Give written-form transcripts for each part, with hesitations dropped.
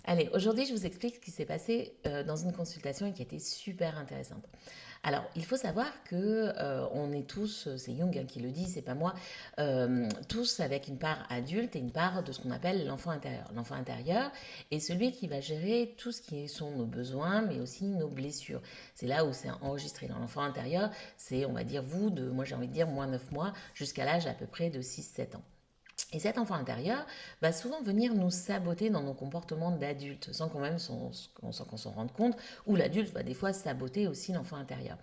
Allez, aujourd'hui, je vous explique ce qui s'est passé dans une consultation et qui était super intéressante. Alors, il faut savoir que on est tous, c'est Jung hein, qui le dit, c'est pas moi, tous avec une part adulte et une part de ce qu'on appelle l'enfant intérieur. L'enfant intérieur est celui qui va gérer tout ce qui sont nos besoins, mais aussi nos blessures. C'est là où c'est enregistré. Dans l'enfant intérieur, c'est, on va dire, vous, de, moi j'ai envie de dire, moins 9 mois, jusqu'à l'âge à peu près de 6 7 ans. Et cet enfant intérieur va souvent venir nous saboter dans nos comportements d'adultes, sans qu'on même sans qu'on s'en rende compte, ou l'adulte va des fois saboter aussi l'enfant intérieur.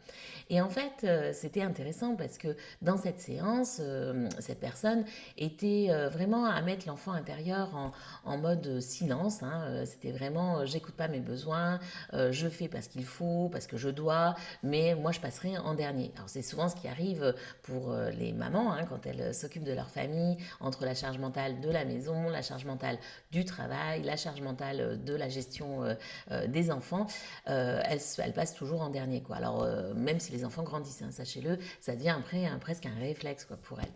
Et en fait, c'était intéressant parce que dans cette séance, cette personne était vraiment à mettre l'enfant intérieur en mode silence. Hein. C'était vraiment, j'écoute pas mes besoins, je fais parce qu'il faut, parce que je dois, mais moi je passerai en dernier. Alors c'est souvent ce qui arrive pour les mamans hein, quand elles s'occupent de leur famille, entre la charge mentale de la maison, la charge mentale du travail, la charge mentale de la gestion des enfants, elles passent toujours en dernier. Quoi. Alors même si les enfants grandissent, hein, sachez-le, ça devient après presque un réflexe quoi, pour elles.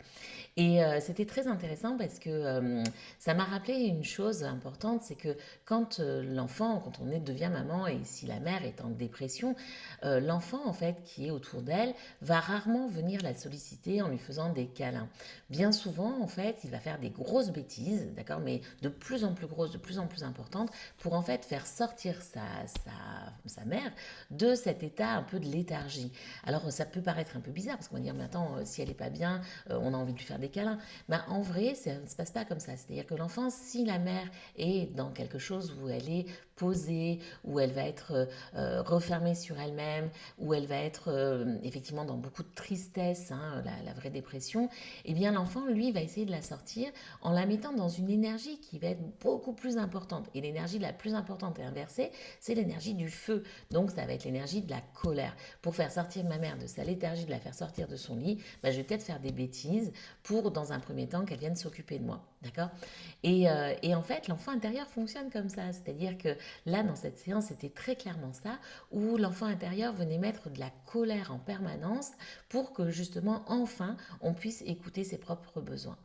Et c'était très intéressant parce que ça m'a rappelé une chose importante, c'est que quand l'enfant, quand devient maman et si la mère est en dépression, l'enfant en fait qui est autour d'elle va rarement venir la solliciter en lui faisant des câlins. Bien souvent en fait, il va faire des grosses bêtises, d'accord, mais de plus en plus grosses, de plus en plus importantes, pour en fait faire sortir sa mère de cet état un peu de léthargie. Alors ça peut paraître un peu bizarre parce qu'on va dire mais attends, si elle est pas bien, on a envie de lui faire des câlins. Ben, en vrai, ça ne se passe pas comme ça. C'est-à-dire que l'enfant, si la mère est dans quelque chose où elle est posée, où elle va être refermée sur elle-même, où elle va être effectivement dans beaucoup de tristesse, hein, la vraie dépression, eh bien l'enfant, lui, va essayer de la sortir en la mettant dans une énergie qui va être beaucoup plus importante. Et l'énergie la plus importante et inversée, c'est l'énergie du feu. Donc ça va être l'énergie de la colère. Pour faire sortir ma mère de sa léthargie, de la faire sortir de son lit, ben, je vais peut-être faire des bêtises pour, dans un premier temps, qu'elle vienne s'occuper de moi. D'accord et en fait, l'enfant intérieur fonctionne comme ça. C'est-à-dire que là, dans cette séance, c'était très clairement ça, où l'enfant intérieur venait mettre de la colère en permanence pour que justement, enfin, on puisse écouter ses propres besoins.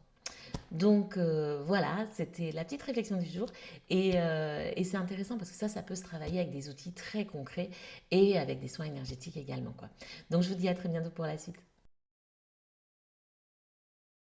Donc voilà, c'était la petite réflexion du jour. Et c'est intéressant parce que ça peut se travailler avec des outils très concrets et avec des soins énergétiques également. Quoi. Donc je vous dis à très bientôt pour la suite.